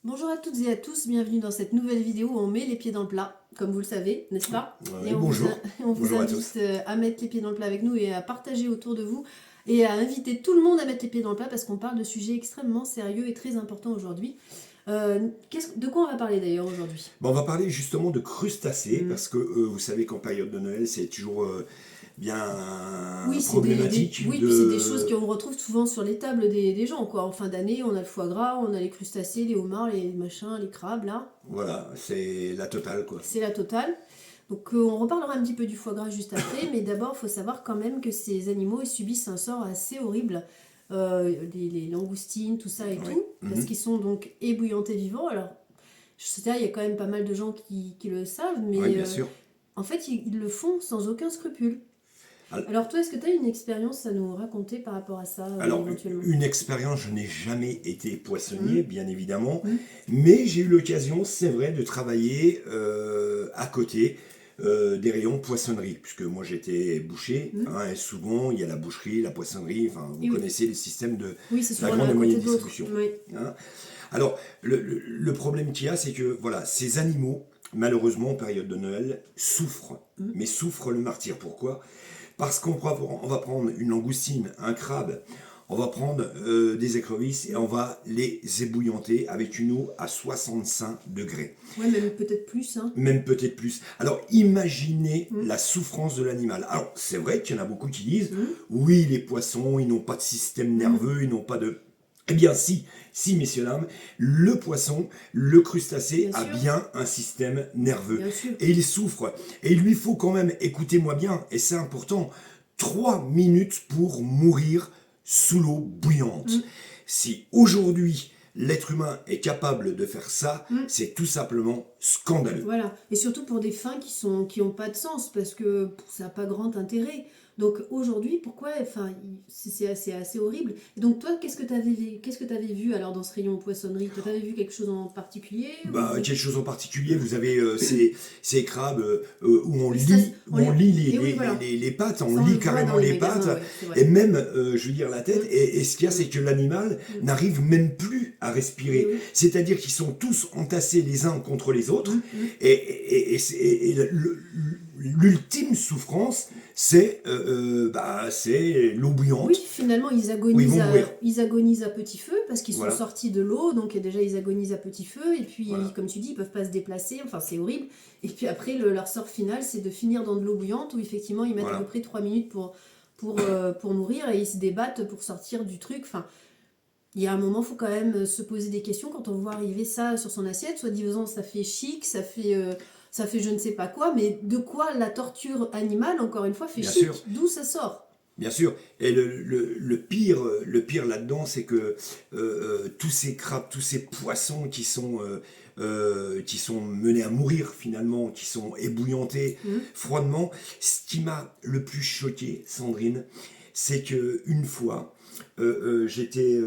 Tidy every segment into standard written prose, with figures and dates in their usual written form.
Bonjour à toutes et à tous, bienvenue dans cette nouvelle vidéo où on met les pieds dans le plat, comme vous le savez, n'est-ce pas? Ouais, Et bonjour. on vous Bonjour à invite tous. à mettre les pieds dans le plat avec nous et à partager autour de vous et à inviter tout le monde à mettre les pieds dans le plat parce qu'on parle de sujets extrêmement sérieux et très importants aujourd'hui. De quoi on va parler d'ailleurs aujourd'hui? Bon, on va parler justement de crustacés, parce que vous savez qu'en période de Noël, c'est toujours bien Oui, problématique oui, puis c'est des choses qu'on retrouve souvent sur les tables des gens, quoi. En fin d'année, on a le foie gras, on a les crustacés, les homards, les machins, les crabes, là. Voilà, c'est la totale, quoi. C'est la totale. Donc on reparlera un petit peu du foie gras juste après, mais d'abord il faut savoir quand même que ces animaux ils subissent un sort assez horrible, les langoustines, tout ça et Oui. tout, parce qu'ils sont donc ébouillantés vivants. Alors je sais pas, il y a quand même pas mal de gens qui le savent, mais Oui, bien sûr. en fait ils le font sans aucun scrupule. Al- Alors toi, est-ce que tu as une expérience à nous raconter par rapport à ça, Alors, éventuellement? une expérience, je n'ai jamais été poissonnier, bien évidemment, Mhm. mais j'ai eu l'occasion, c'est vrai, de travailler à côté des rayons poissonnerie, puisque moi j'étais boucher, et souvent il y a la boucherie, la poissonnerie, enfin vous Et oui. connaissez les systèmes de Oui, c'est la souvent l'un grande à et côté moyenne de l'autre. distribution. Oui. hein. Alors, le problème qu'il y a, c'est que voilà, ces animaux, malheureusement, en période de Noël, souffrent, mais souffrent le martyre. Pourquoi? Parce on va prendre une langoustine, un crabe, on va prendre des écrevisses et on va les ébouillanter avec une eau à 65 degrés. Ouais, même peut-être plus, hein. Même peut-être plus. Alors imaginez la souffrance de l'animal. Alors c'est vrai qu'il y en a beaucoup qui disent, oui, les poissons, ils n'ont pas de système nerveux, ils n'ont pas de... Eh bien si, messieurs dames, le poisson, le crustacé Bien a sûr. bien un système nerveux. Bien sûr. Et il souffre. Et il lui faut quand même, écoutez-moi bien, et c'est important, 3 minutes pour mourir sous l'eau bouillante. Si aujourd'hui l'être humain est capable de faire ça, c'est tout simplement scandaleux. Voilà, et surtout pour des fins qui ont pas de sens, parce que ça n'a pas grand intérêt. Donc aujourd'hui, pourquoi, enfin, c'est assez horrible. Et donc toi, qu'est-ce que t'avais vu alors dans ce rayon poissonnerie? Toi, t'avais vu quelque chose en particulier Bah, ou... quelque chose en particulier, vous avez ces crabes où on Ça, lit, on lit et oui, voilà. les pattes, on Ça, on lit le voit carrément dans les les pattes, magasins, ouais, c'est vrai. et même, je veux dire, la tête. Et ce qu'il y a, c'est que l'animal n'arrive même plus à respirer. Oui. C'est-à-dire qu'ils sont tous entassés les uns contre les autres, et l'ultime souffrance, c'est l'eau bouillante. Oui, finalement, Où ils vont mourir. ils agonisent à petit feu parce qu'ils Voilà. sont sortis de l'eau, donc déjà ils agonisent à petit feu, et puis, Voilà. comme tu dis, ils peuvent pas se déplacer, enfin c'est horrible. Et puis après, leur sort final, c'est de finir dans de l'eau bouillante, où effectivement ils mettent Voilà. à peu près 3 minutes pour mourir, et ils se débattent pour sortir du truc. Enfin, il y a un moment, il faut quand même se poser des questions quand on voit arriver ça sur son assiette, soit disant ça fait chic, ça fait je ne sais pas quoi, mais de quoi la torture animale, encore une fois, fait Bien chic? sûr. D'où ça sort? Bien sûr, et le pire là-dedans, c'est que tous ces crabes, tous ces poissons qui sont menés à mourir finalement, qui sont ébouillantés froidement, ce qui m'a le plus choqué, Sandrine, c'est que une fois, j'étais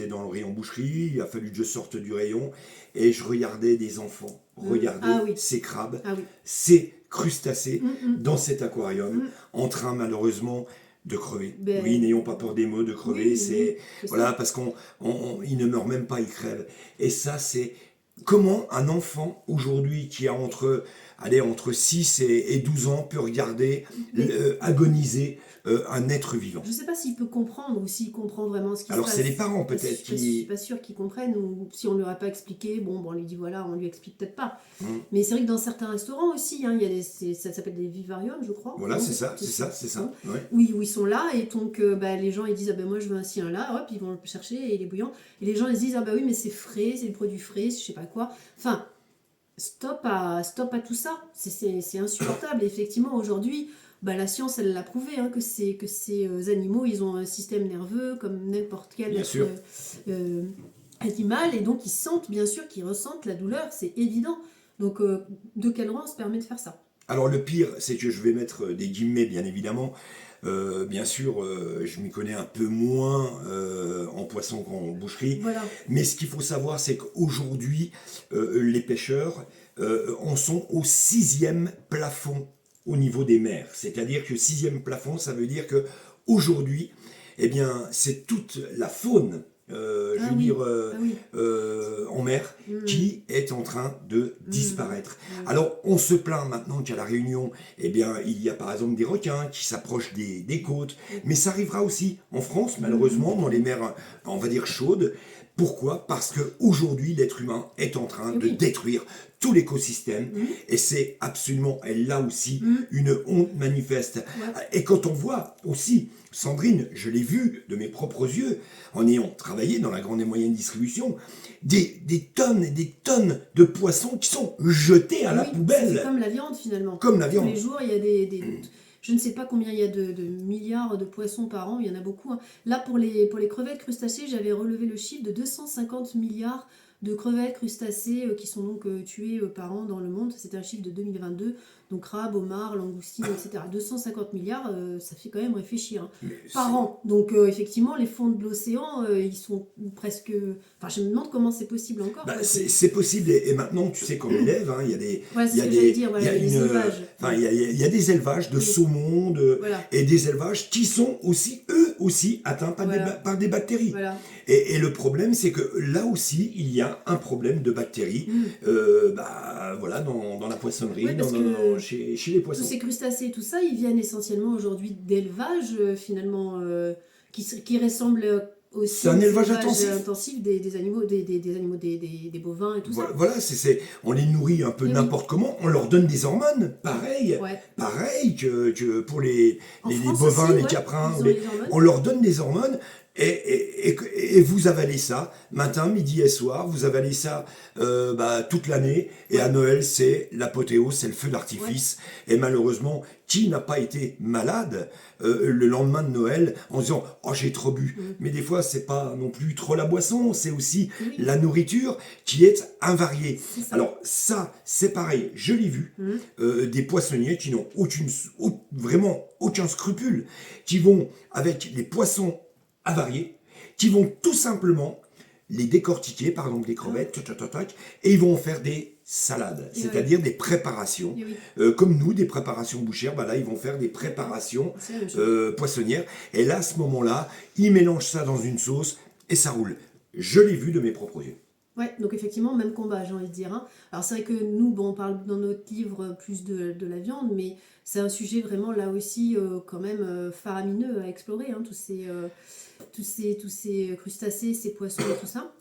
dans le rayon boucherie, il a fallu que je sorte du rayon, et je regardais des enfants regarder Ah oui. ces crabes, Ah oui. ces crustacés dans cet aquarium, en train malheureusement de crever. Ben, oui, n'ayons pas peur des mots, de crever, oui, c'est voilà, ça. parce qu'ils ne meurent même pas, ils crèvent. Et ça, c'est comment un enfant aujourd'hui qui a entre 6 et 12 ans peut regarder agoniser un être vivant. Je ne sais pas s'il peut comprendre ou s'il comprend vraiment ce qui se Alors passe. c'est les parents peut-être Je suis pas sûre qu'ils comprennent, ou si on ne leur a pas expliqué, bon, on lui dit voilà, on lui explique peut-être pas. Mais c'est vrai que dans certains restaurants aussi, il y a ça s'appelle des vivariums, je crois. Voilà, Non, c'est ça. Ouais. Oui, où ils sont là, et donc les gens ils disent ah ben moi je veux un ci, un là, hop, ils vont le chercher et il est bouillant. Et les gens ils se disent ah bah oui, mais c'est frais, c'est des produits frais, je sais pas quoi. Enfin, stop à tout ça, c'est insupportable. Et effectivement, aujourd'hui, la science, elle l'a prouvé, hein, que ces animaux, ils ont un système nerveux comme n'importe quel Bien autre sûr. animal, et donc ils sentent, bien sûr, qu'ils ressentent la douleur, c'est évident. Donc, de quel droit on se permet de faire ça? Alors le pire, c'est que je vais mettre des guillemets, bien évidemment. Bien sûr, je m'y connais un peu moins en poisson qu'en boucherie, Voilà. mais ce qu'il faut savoir, c'est qu'aujourd'hui, les pêcheurs en sont au 6e plafond au niveau des mers. C'est-à-dire que 6e plafond, ça veut dire que aujourd'hui, eh bien, c'est toute la faune, je Ah veux oui. dire, Ah oui. en mer, Mm. qui est en train de Mm. disparaître. Mm. Alors, on se plaint maintenant qu'à La Réunion, eh bien, il y a par exemple des requins qui s'approchent des côtes, mais ça arrivera aussi en France, malheureusement, dans les mers, on va dire, chaudes. Pourquoi? Parce qu'aujourd'hui, l'être humain est en train Et de oui. détruire tout l'écosystème, Mm. et c'est absolument, et là aussi, Mm. une honte manifeste. Ouais. Et quand on voit aussi, Sandrine, je l'ai vu de mes propres yeux, en ayant travaillé dans la grande et moyenne distribution, des tonnes et des tonnes de poissons qui sont jetés à Et la oui, poubelle. c'est comme la viande finalement. Comme la Tous viande. les jours, il y a je ne sais pas combien il y a de milliards de poissons par an, il y en a beaucoup, hein. Là, pour les crevettes crustacées, j'avais relevé le chiffre de 250 milliards de crevettes crustacées qui sont donc tuées par an dans le monde. C'était un chiffre de 2022. Donc crabes, homards, langoustines, etc. 250 milliards, ça fait quand même réfléchir, hein, Mais par c'est- an. Donc effectivement, les fonds de l'océan, ils sont presque... Enfin, je me demande comment c'est possible encore. Bah, quoi. c'est possible, et maintenant, tu sais, comme élève, hein, il y a des, Ouais, il c'est y ce a que j'allais des, dire, il y voilà, a les une, élevages. enfin, il y a des élevages de Oui. saumon, Voilà. et des élevages qui sont aussi, eux aussi, atteints par, Voilà. par des bactéries. Voilà. Et le problème, c'est que là aussi, il y a un problème de bactéries, Mm. voilà, dans la poissonnerie, Ouais, parce que chez les tous poissons. ces crustacés, tout ça, ils viennent essentiellement aujourd'hui d'élevage, finalement, qui ressemble aussi C'est un aux élevage élevages intensif. intensifs des animaux, des animaux, des bovins et tout ça. Voilà, on les nourrit un peu Eh oui. n'importe comment, on leur donne des hormones, pareil, Ouais. pareil que pour les En les France bovins, aussi, les ouais, caprins, ils ont les hormones. on leur donne des hormones, et vous avalez ça, matin, midi et soir, vous avalez ça toute l'année, et à Noël, c'est l'apothéose, c'est le feu d'artifice, et malheureusement, qui n'a pas été malade le lendemain de Noël en disant « Oh, j'ai trop bu ». Mais des fois, c'est pas non plus trop la boisson, c'est aussi Oui. la nourriture qui est invariée. C'est ça. Alors ça, c'est pareil, je l'ai vu, des poissonniers qui n'ont vraiment aucun scrupule, qui vont avec les poissons avariés, qui vont tout simplement les décortiquer, par exemple des crevettes, et ils vont en faire des salades, Et c'est-à-dire des préparations. Et oui, Comme nous, des préparations bouchères, là ils vont faire des préparations c'est la même chose. poissonnières, et là à ce moment-là, ils mélangent ça dans une sauce, et ça roule. Je l'ai vu de mes propres yeux. Ouais, donc effectivement, même combat, j'ai envie de dire, hein. Alors c'est vrai que nous, bon, on parle dans notre livre plus de la viande, mais c'est un sujet vraiment là aussi quand même faramineux à explorer, hein, tous ces crustacés, ces poissons et tout ça.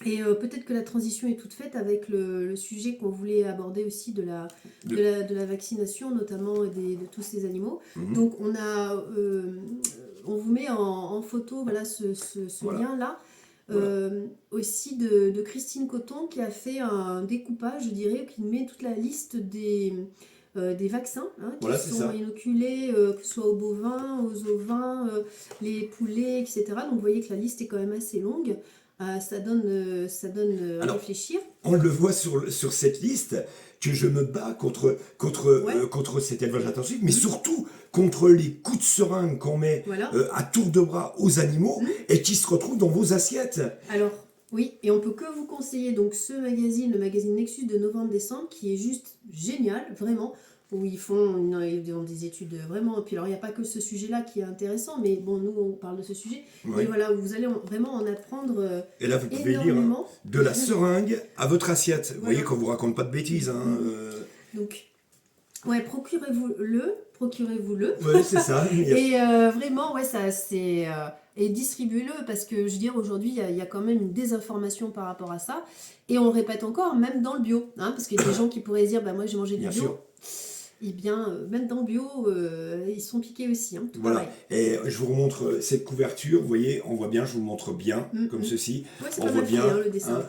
Et peut-être que la transition est toute faite avec le sujet qu'on voulait aborder aussi de la vaccination, notamment de tous ces animaux. Donc on vous met en photo voilà, ce Voilà. lien-là. Voilà. Aussi de Christine Coton qui a fait un découpage, je dirais, qui met toute la liste des vaccins qui Voilà, c'est sont ça. inoculés, que ce soit aux bovins, aux ovins, les poulets, etc. Donc vous voyez que la liste est quand même assez longue. Ça donne à Alors, réfléchir. on le voit sur cette liste que je me bats contre cet élevage intensif, mais surtout contre les coups de seringue qu'on met Voilà. à tour de bras aux animaux et qui se retrouvent dans vos assiettes. Alors, oui, et on peut que vous conseiller donc ce magazine, le magazine Nexus de novembre-décembre, qui est juste génial, vraiment, où ils ont des études vraiment. Et puis alors, il n'y a pas que ce sujet-là qui est intéressant, mais bon, nous, on parle de ce sujet. Ouais. Et voilà, vous allez vraiment en apprendre Et là, vous pouvez lire énormément. de la seringue à votre assiette. Vous Voilà. voyez qu'on vous raconte pas de bêtises. Hein, Donc, ouais, procurez-vous-le. Ouais, c'est ça. Et vraiment, ouais, ça c'est. Et distribuez-le parce que je veux dire, aujourd'hui, il y a quand même une désinformation par rapport à ça. Et on répète encore, même dans le bio. Hein, parce qu'il y a des gens qui pourraient dire, bah, moi j'ai mangé du Bien bio. sûr. Eh bien, même dans le bio, ils sont piqués aussi. Hein, tout Voilà. pareil. Et je vous remontre cette couverture. Vous voyez, on voit bien, je vous montre bien, comme ceci. Ouais, c'est On pas voit mal fait, bien hein, le dessin.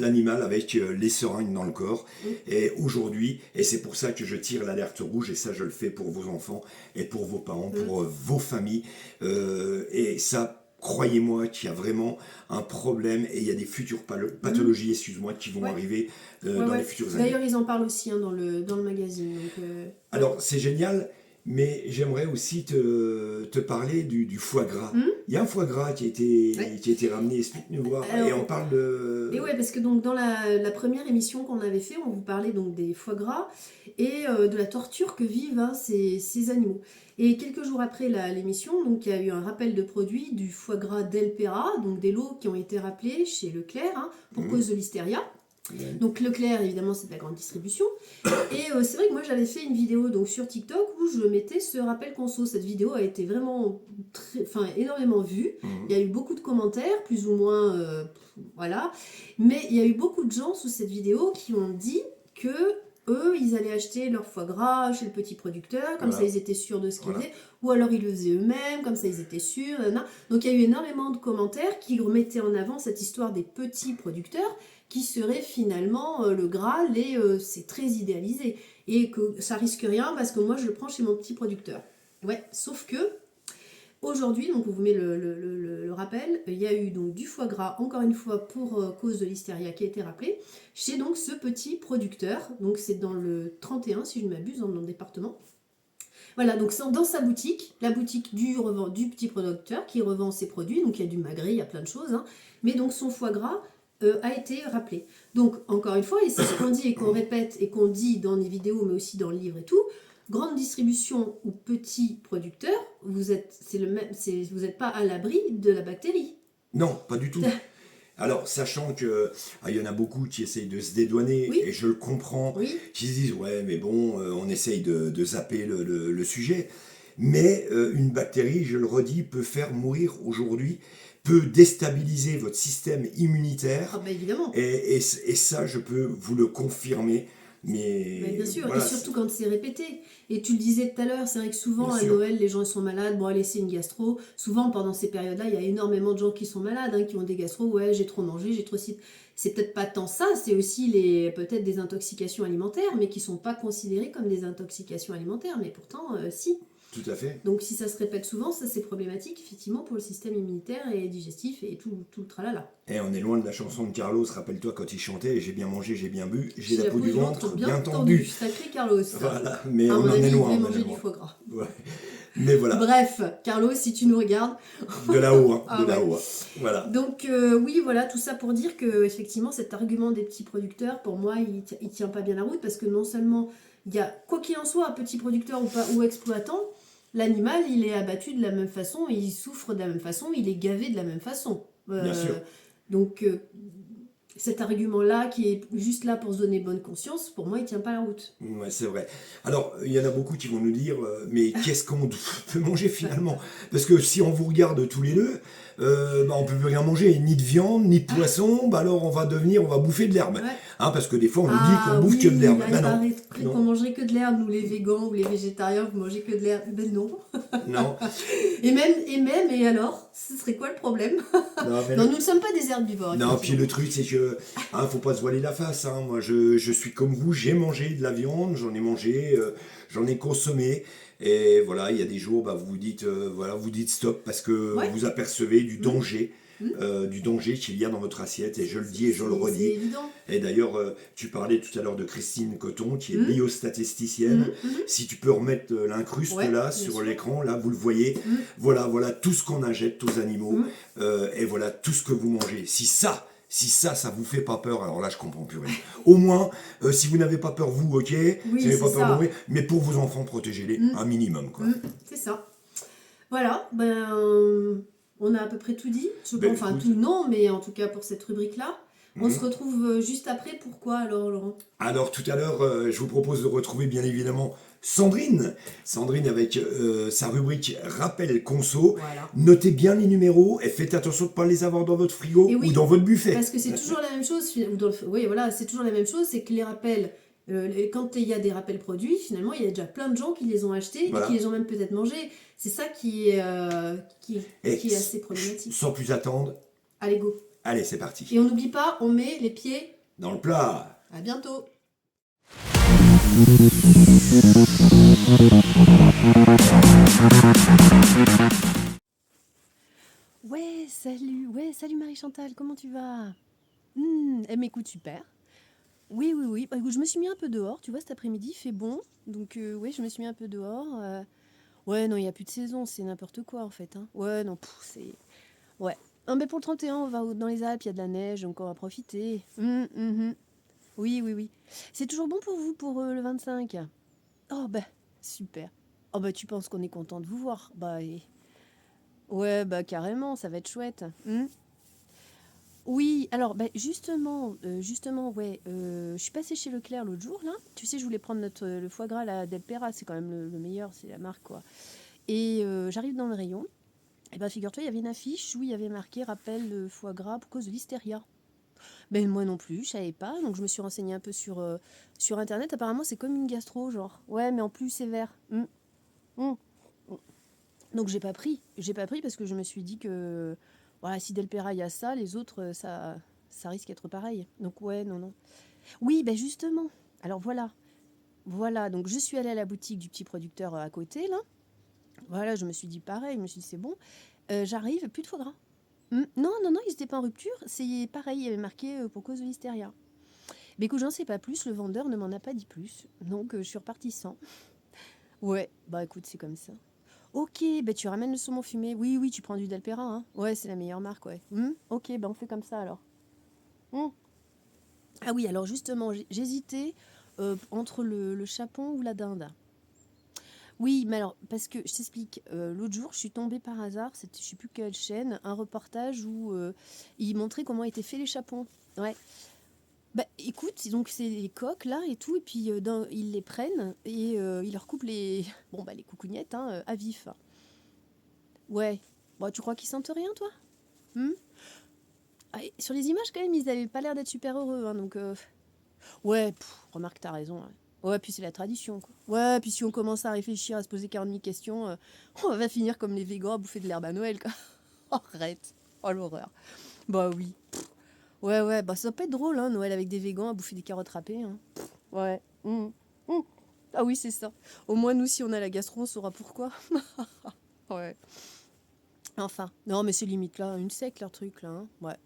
l'animal avec les seringues dans le corps. Et aujourd'hui, et c'est pour ça que je tire l'alerte rouge, et ça je le fais pour vos enfants et pour vos parents, pour vos familles. Et ça, croyez-moi qu'il y a vraiment un problème, et il y a des futures pathologies, excuse-moi, qui vont arriver dans les futures années. D'ailleurs, ils en parlent aussi hein, dans le magazine. Donc, Alors, c'est génial. Mais j'aimerais aussi te parler du foie gras. Hmm. Il y a un foie gras Ouais. qui a été ramené, explique-nous voir. Et on Alors, parle et de... ouais, parce que donc dans la première émission qu'on avait fait, on vous parlait donc des foie gras et de la torture que vivent ces animaux. Et quelques jours après l'émission, donc il y a eu un rappel de produits du foie gras d'Elpera, donc des lots qui ont été rappelés chez Leclerc pour cause de listeria. Ouais. Donc Leclerc, évidemment, c'est de la grande distribution. Et c'est vrai que moi, j'avais fait une vidéo donc, sur TikTok où je mettais ce rappel conso. Cette vidéo a été vraiment énormément vue. Il y a eu beaucoup de commentaires, plus ou moins, voilà. Mais il y a eu beaucoup de gens sous cette vidéo qui ont dit que eux, ils allaient acheter leur foie gras chez le petit producteur, comme ça Voilà. ils étaient sûrs de ce qu'ils Voilà. faisaient, ou alors ils le faisaient eux-mêmes, comme ça ils étaient sûrs. Nanana. Donc il y a eu énormément de commentaires qui remettaient en avant cette histoire des petits producteurs qui serait finalement le Graal et c'est très idéalisé et que ça risque rien parce que moi je le prends chez mon petit producteur. Ouais, sauf que aujourd'hui, donc on vous met le rappel, il y a eu donc du foie gras encore une fois pour cause de listeria qui a été rappelé chez donc ce petit producteur, donc c'est dans le 31 si je ne m'abuse dans le département. Voilà, donc c'est dans sa boutique, la boutique du petit producteur qui revend ses produits, donc il y a du magret, il y a plein de choses, mais donc son foie gras a été rappelé. Donc, encore une fois, et c'est ce qu'on dit et qu'on répète et qu'on dit dans les vidéos, mais aussi dans le livre et tout, grande distribution ou petit producteur, vous n'êtes pas à l'abri de la bactérie. Non, pas du tout. Alors, sachant que il y en a beaucoup qui essayent de se dédouaner, Oui. et je le comprends, Oui, qui se disent, ouais, mais bon, on essaye de zapper le sujet. Mais une bactérie, je le redis, peut faire mourir aujourd'hui, peut déstabiliser votre système immunitaire. bah évidemment. Et ça, je peux vous le confirmer. Mais Bah, bien sûr, voilà, et surtout quand c'est répété. Et tu le disais tout à l'heure, c'est vrai que souvent bien à sûr. Noël, les gens ils sont malades. Bon, allez, c'est une gastro. Souvent pendant ces périodes-là, il y a énormément de gens qui sont malades, qui ont des gastro. Ouais, j'ai trop mangé, j'ai trop ci. C'est peut-être pas tant ça, c'est aussi peut-être des intoxications alimentaires, mais qui sont pas considérées comme des intoxications alimentaires. Mais pourtant, si. Tout à fait. Donc si ça se répète souvent, ça c'est problématique effectivement pour le système immunitaire et digestif et tout le tralala. Et on est loin de la chanson de Carlos, rappelle-toi quand il chantait, j'ai bien mangé, j'ai bien bu, j'ai la peau du ventre bien tendue. Sacré Carlos. Voilà, mais À on mon en avis, est il loin. voulait on en est manger du loin. foie gras. Ouais. Mais voilà, Bref, Carlos, si tu nous regardes. de là-haut, hein, Ah de ouais. là-haut. Voilà. Donc oui, voilà, tout ça pour dire que effectivement cet argument des petits producteurs, pour moi, il tient pas bien la route parce que non seulement il y a, quoi qu'il en soit, un petit producteur ou exploitant, l'animal, il est abattu de la même façon, il souffre de la même façon, il est gavé de la même façon. Bien sûr. Donc cet argument-là, qui est juste là pour se donner bonne conscience, pour moi, il tient pas la route. Ouais, c'est vrai. Alors, il y en a beaucoup qui vont nous dire, mais qu'est-ce qu'on peut manger finalement? Parce que si on vous regarde tous les deux, on peut plus rien manger, ni de viande, ni de poisson, alors on va bouffer de l'herbe. Ouais. Parce que des fois, on nous dit qu'on bouffe que de l'herbe. Il Ben non, paraîtrait non. qu'on mangerait que de l'herbe, nous les végans ou les végétariens, vous mangez que de l'herbe. Ben non. non. Et alors, ce serait quoi le problème? Non, mais Non, nous ne sommes pas des herbivores. non, puis effectivement. le truc, c'est que faut pas se voiler la face. Moi, je suis comme vous, j'ai mangé de la viande, j'en ai mangé, j'en ai consommé. Et voilà, il y a des jours, vous vous dites, vous dites stop parce que Ouais. vous apercevez du danger. Du danger qu'il y a dans votre assiette, et je le dis et je le C'est redis. évident. Et d'ailleurs, tu parlais tout à l'heure de Christine Coton, qui est Mhm. biostatisticienne. Mhm. Si tu peux remettre l'incruste Ouais, là bien sur sûr. l'écran, là vous le voyez. Mhm. Voilà tout ce qu'on injecte aux animaux, Mhm. et voilà tout ce que vous mangez. Si ça vous fait pas peur, alors là je comprends plus rien. Au moins, si vous n'avez pas peur vous, ok, Oui, si vous n'avez pas c'est peur ça. mourir, mais pour vos enfants, protégez-les un minimum, quoi. C'est ça. Voilà, on a à peu près tout dit. Je Ben, pense, enfin écoute. tout non, mais en tout cas pour cette rubrique-là. On Mhm. se retrouve juste après. Pourquoi alors, Laurent? Alors tout à l'heure, je vous propose de retrouver bien évidemment Sandrine. Sandrine avec sa rubrique Rappel Conso. Voilà. Notez bien les numéros et faites attention de ne pas les avoir dans votre frigo Et oui, ou dans votre buffet. Parce que c'est toujours la même chose. Oui, voilà, c'est toujours la même chose. C'est que les rappels, quand il y a des rappels produits, finalement, il y a déjà plein de gens qui les ont achetés Voilà. et qui les ont même peut-être mangés. C'est ça qui est Et qui est assez problématique. sans plus attendre, Allez, go. allez c'est parti. Et on n'oublie pas, on met les pieds. Dans le plat. À bientôt. Ouais, salut Marie-Chantal, comment tu vas? Elle m'écoute super. Oui, oui, oui. Bah, écoute, je me suis mis un peu dehors, tu vois, cet après-midi, il fait bon. Donc, oui, je me suis mis un peu dehors. Ouais, non, il n'y a plus de saison, c'est n'importe quoi, en fait, hein. Ouais, non, c'est... Ouais. Ah, mais pour le 31, on va dans les Alpes, il y a de la neige, donc on va profiter. Oui, oui, oui. C'est toujours bon pour vous pour le 25? Oh, bah, super. Oh, bah, tu penses qu'on est content de vous voir? Bah, ouais, bah, carrément, ça va être chouette. Oui, alors, bah, justement, ouais, je suis passée chez Leclerc l'autre jour, là. Tu sais, je voulais prendre le foie gras, la Delpera, c'est quand même le meilleur, c'est la marque, quoi. Et j'arrive dans le rayon, et ben figure-toi, il y avait une affiche où il y avait marqué rappel le foie gras pour cause de l'hystéria. Ben moi non plus, je savais pas, donc je me suis renseignée un peu sur internet. Apparemment, c'est comme une gastro, genre. Ouais, mais en plus sévère. Mm. Donc j'ai pas pris parce que je me suis dit que voilà, si Delpera il y a ça, les autres ça risque d'être pareil. Donc ouais, non non. Oui, ben justement. Alors voilà. Voilà, donc je suis allée à la boutique du petit producteur à côté là. Voilà, je me suis dit pareil, je me suis dit c'est bon. J'arrive, plus de foie gras. Non, non, non, ils n'étaient pas en rupture. C'est pareil, il y avait marqué pour cause de l'hystéria. Mais écoute, j'en sais pas plus, le vendeur ne m'en a pas dit plus. Donc je suis repartie sans. Ouais, bah écoute, c'est comme ça. Ok, bah tu ramènes le saumon fumé. Oui, oui, tu prends du Delpera, hein. Ouais, c'est la meilleure marque, ouais. Ok, bah on fait comme ça alors. Hmm. Ah oui, alors justement, j'hésitais entre le chapon ou la dinde. Oui, mais alors, parce que je t'explique, l'autre jour, je suis tombée par hasard, c'était je sais plus quelle chaîne, un reportage où ils montraient comment étaient faits les chapons. Ouais. Bah écoute, donc c'est les coques là et tout, et puis ils les prennent et ils leur coupent les, bon, bah, les coucougnettes hein, à vif. Ouais. Bon, tu crois qu'ils sentent rien, toi? Hmm. Ah, et sur les images, quand même, ils avaient pas l'air d'être super heureux, hein, donc... Ouais, remarque, t'as raison. Ouais. Ouais, puis c'est la tradition, quoi. Ouais, puis si on commence à réfléchir, à se poser 40 000 questions, on va finir comme les végans à bouffer de l'herbe à Noël, quoi. Arrête. Oh, l'horreur. Bah oui. Ouais, ouais, bah ça peut être drôle, hein, Noël avec des végans à bouffer des carottes râpées, hein. Ouais. Mmh. Ah oui, c'est ça. Au moins, nous, si on a la gastro, on saura pourquoi. Ouais. Enfin. Non, mais c'est limite, là, une sec, leur truc, là, hein. Ouais.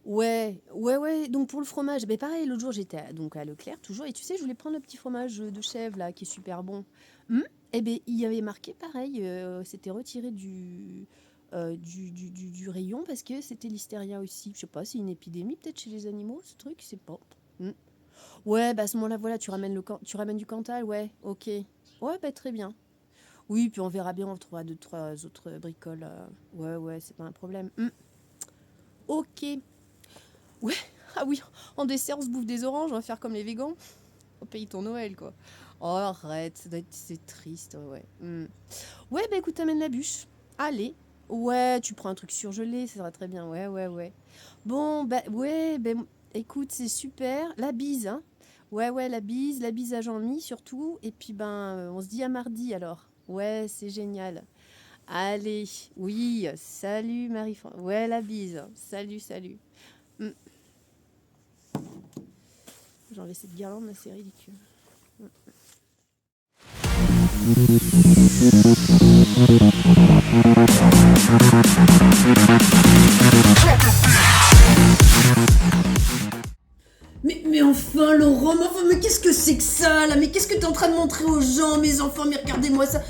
Ouais, ouais, ouais. Donc pour le fromage, ben pareil, l'autre jour j'étais donc à Leclerc toujours, et tu sais, je voulais prendre le petit fromage de chèvre là, qui est super bon. Et ben il y avait marqué pareil, c'était retiré du rayon parce que c'était l'hystéria aussi. Je sais pas, c'est une épidémie peut-être chez les animaux, ce truc, c'est pas. Hmm. Ouais, bah à ce moment-là, voilà, tu ramènes du Cantal, ouais, ok. Ouais, bah très bien. Oui, puis on verra bien, on trouvera deux, trois autres bricoles. Ouais, ouais, c'est pas un problème. Ok. Ouais, ah oui, en dessert, on se bouffe des oranges, on va faire comme les végans. Au pays ton Noël, quoi. Oh, arrête, c'est triste, ouais. Ouais, bah écoute, t'amènes la bûche. Allez. Ouais, tu prends un truc surgelé, ça sera très bien. Ouais, ouais, ouais. Bon, bah, ouais, bah, écoute, c'est super. La bise, hein. Ouais, ouais, la bise à Jean-Mi, surtout. Et puis, ben, on se dit à mardi, alors. Ouais, c'est génial. Allez, oui, salut Marie-France. Ouais, la bise. Salut, salut. Hmm. J'ai enlevé cette guirlande, là, c'est ridicule. Mais enfin, Laurent, mais qu'est-ce que c'est que ça, là? Mais qu'est-ce que t'es en train de montrer aux gens, mes enfants? Mais regardez-moi ça,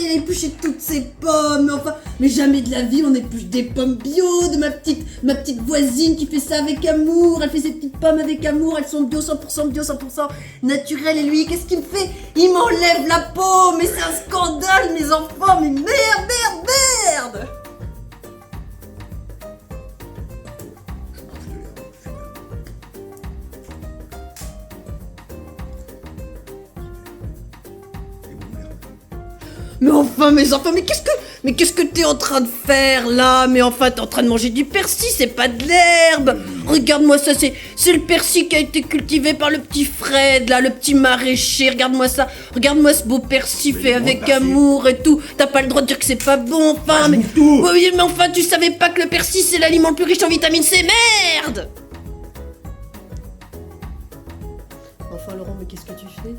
il a épluché toutes ces pommes, mais enfin, mais jamais de la vie on épluche des pommes bio de ma petite voisine qui fait ça avec amour, elle fait ses petites pommes avec amour, elles sont bio, 100% naturelles, et lui, qu'est-ce qu'il me fait? Il m'enlève la peau, mais c'est un scandale, mes enfants, mais merde! Mais enfin, mes enfants, mais qu'est-ce que t'es en train de faire là? Mais enfin, t'es en train de manger du persil, c'est pas de l'herbe. Regarde-moi ça, c'est le persil qui a été cultivé par le petit Fred, là, le petit maraîcher. Regarde-moi ça, regarde-moi ce beau persil fait avec amour et tout. T'as pas le droit de dire que c'est pas bon, enfin, mais... Oui, mais enfin, tu savais pas que le persil, c'est l'aliment le plus riche en vitamine C, merde! Enfin, Laurent, mais qu'est-ce que tu fais?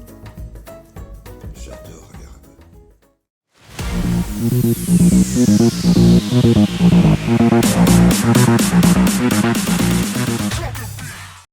J'adore l'herbe.